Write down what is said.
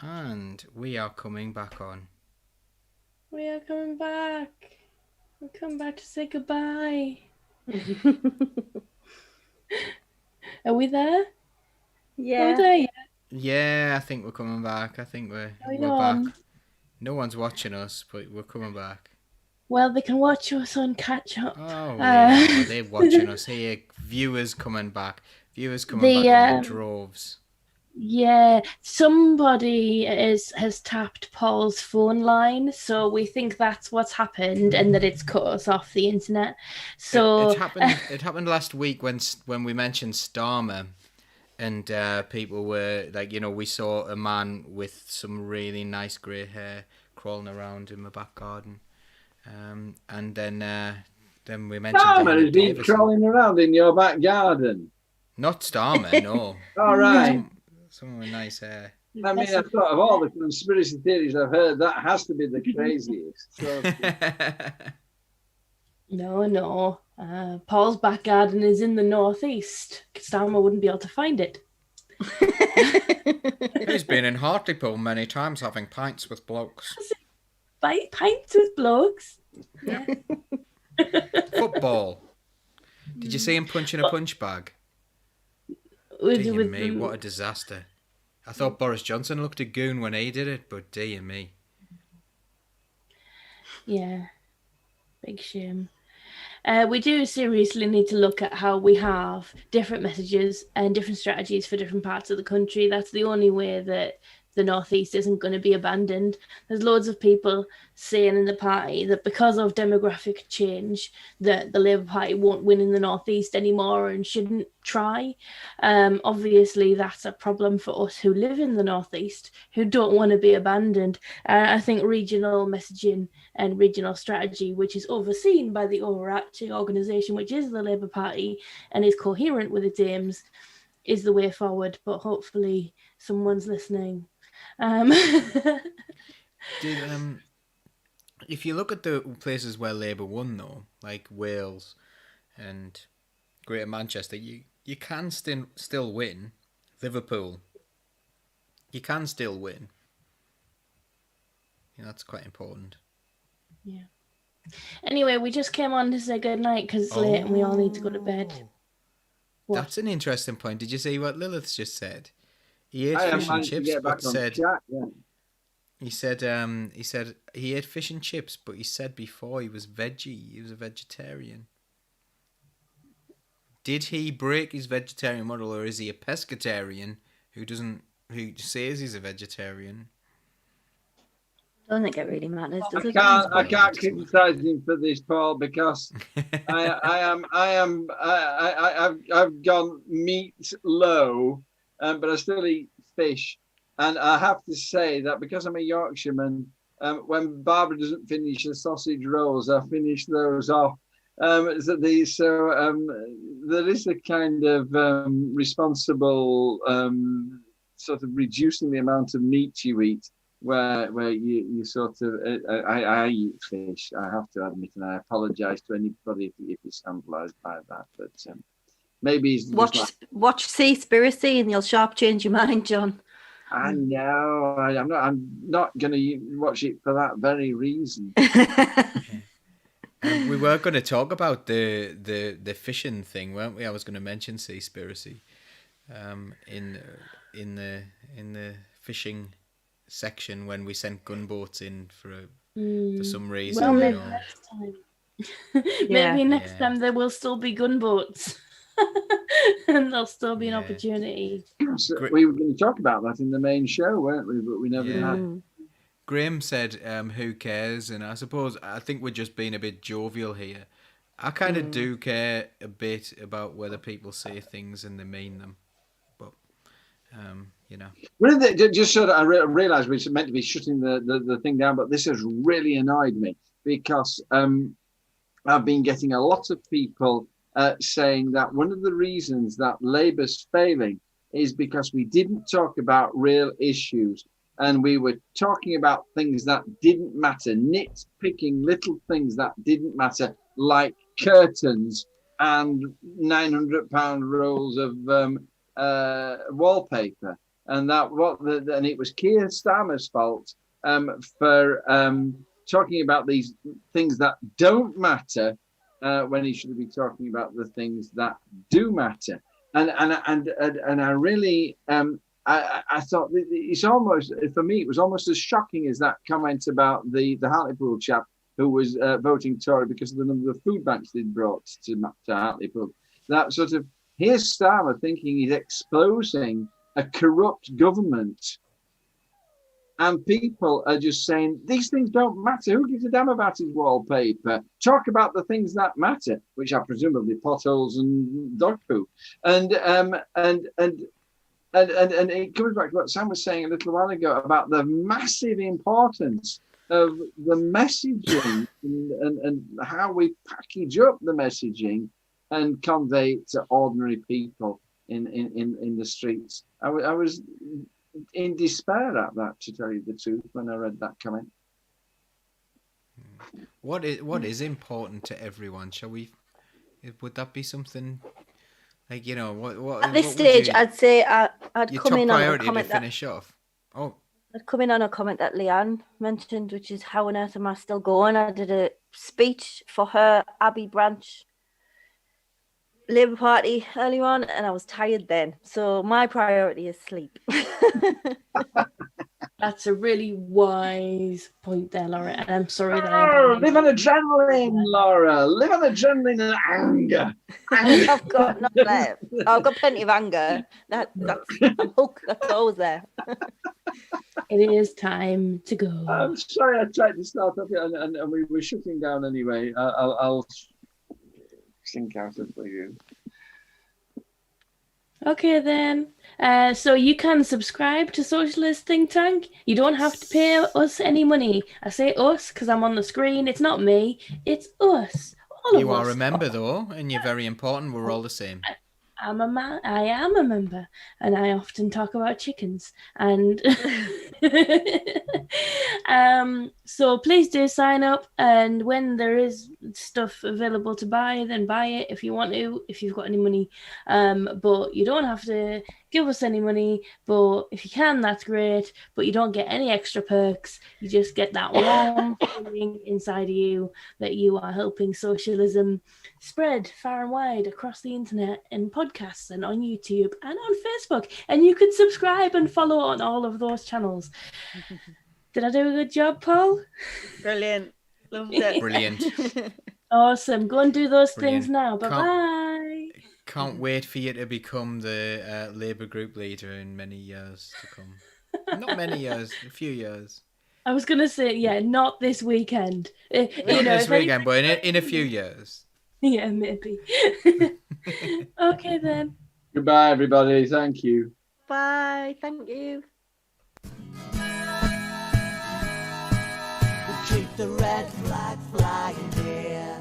And we are coming back on. We are coming back. We're coming back to say goodbye. Are we there? Yeah. Are we there yet? Yeah, I think we're coming back. I think we're back. No one's watching us, but we're coming back. Well, they can watch us on catch up. Oh, they're watching us here. Viewers coming back. Viewers coming back in droves. Yeah, somebody has tapped Paul's phone line, so we think that's what's happened, and that it's cut us off the internet. So it happened. It happened last week when we mentioned Starmer, and people were like, we saw a man with some really nice grey hair crawling around in my back garden, and then we mentioned Starmer has been crawling around in your back garden. Not Starmer, no. All right. Someone with nice hair. I mean, I thought of all the conspiracy theories I've heard, that has to be the craziest. So. No. Paul's back garden is in the northeast. Starmer wouldn't be able to find it. He's been in Hartlepool many times having pints with blokes. Pints with blokes? Yeah. Football. Did you see him punching a punch bag? Dear me, what a disaster. I thought Boris Johnson looked a goon when he did it, but dear me. Yeah, big shame. We do seriously need to look at how we have different messages and different strategies for different parts of the country. That's the only way that the Northeast isn't going to be abandoned. There's loads of people saying in the party that because of demographic change, that the Labour Party won't win in the Northeast anymore and shouldn't try. Obviously, that's a problem for us who live in the Northeast, who don't want to be abandoned. I think regional messaging and regional strategy, which is overseen by the overarching organisation, which is the Labour Party, and is coherent with its aims, is the way forward. But hopefully someone's listening. If you look at the places where Labour won, though, like Wales and Greater Manchester, you can still win. Liverpool, you can still win. That's quite important. Yeah. Anyway, we just came on to say goodnight because it's late and we all need to go to bed. What? That's an interesting point. Did you see what Lilith's just said? He ate fish and chips, but said he said he ate fish and chips, but he said before he was veggie. He was a vegetarian. Did he break his vegetarian model, or is he a pescatarian who says he's a vegetarian? I don't think it really matters, does it? I can't criticise him for this, Paul, because I've gone meat low, but I still eat fish, and I have to say that because I'm a Yorkshireman, when Barbara doesn't finish the sausage rolls, I finish those off. There is a kind of responsible sort of reducing the amount of meat you eat. Where you sort of I eat fish, I have to admit, and I apologise to anybody if it's scandalised by that. But maybe it's watch Seaspiracy and you'll sharp change your mind, John. I know. I'm not going to watch it for that very reason. We were going to talk about the fishing thing, weren't we? I was going to mention Seaspiracy in the fishing section when we sent gunboats in for some reason. Well, maybe next time. Maybe next time there will still be gunboats. And there'll still be an opportunity. So we were going to talk about that in the main show, weren't we? But we never had. Graham said, who cares? And I think we're just being a bit jovial here. I kind of do care a bit about whether people say things and they mean them. But, just so that I realised we're meant to be shutting the thing down, but this has really annoyed me because I've been getting a lot of people saying that one of the reasons that Labour's failing is because we didn't talk about real issues. And we were talking about things that didn't matter, nitpicking little things that didn't matter, like curtains and £900 rolls of wallpaper. and and it was Keir Starmer's fault for talking about these things that don't matter when he should be talking about the things that do matter. And I really I thought it's almost, for me, it was almost as shocking as that comment about the Hartlepool chap who was voting Tory because of the number of food banks they'd brought to Hartlepool. That sort of, here's Starmer thinking he's exposing a corrupt government, and people are just saying these things don't matter. Who gives a damn about his wallpaper? Talk about the things that matter, which are presumably potholes and dog poo. And it comes back to what Sam was saying a little while ago about the massive importance of the messaging and how we package up the messaging and convey it to ordinary people in the streets. I was in despair at that, to tell you the truth, when I read that comment. What is important to everyone? Would that be something like, what At this what would stage, you, I'd say I'd your come top in on a priority to comment finish off? Oh, I'd come in on a comment that Leanne mentioned, which is, how on earth am I still going? I did a speech for her Abbey Branch Labour Party earlier on, and I was tired then. So my priority is sleep. That's a really wise point there, Laura. And I'm sorry that live on adrenaline, Laura. Live on adrenaline and anger. I've got not left. I've got plenty of anger. That's I'm hooked. That's always there. it is time to go. I'm sorry, I tried to start up and we were shutting down anyway. I'll sink out it for you. Okay then. So you can subscribe to Socialist Think Tank. You don't have to pay us any money. I say us because I'm on the screen. It's not me. It's us. All of you us. are a member though, and you're very important. We're all the same. I am a member, and I often talk about chickens. And so please do sign up. And when there is stuff available to buy, then buy it if you want to, if you've got any money. But you don't have to give us any money. But if you can, that's great. But you don't get any extra perks. You just get that warm feeling inside of you that you are helping socialism spread far and wide across the internet and podcasts and on YouTube and on Facebook. And you could subscribe and follow on all of those channels. Did I do a good job, Paul? Brilliant. Loved it. Brilliant. Awesome. Go and do those Brilliant. things now. Bye-bye. Can't wait for you to become the Labour group leader in many years to come. Not many years, a few years. I was going to say, yeah, not this weekend. Not this weekend, but in a few years. Yeah, maybe. Okay, then. Goodbye, everybody. Thank you. Bye. Thank you. Keep the red flag flying here.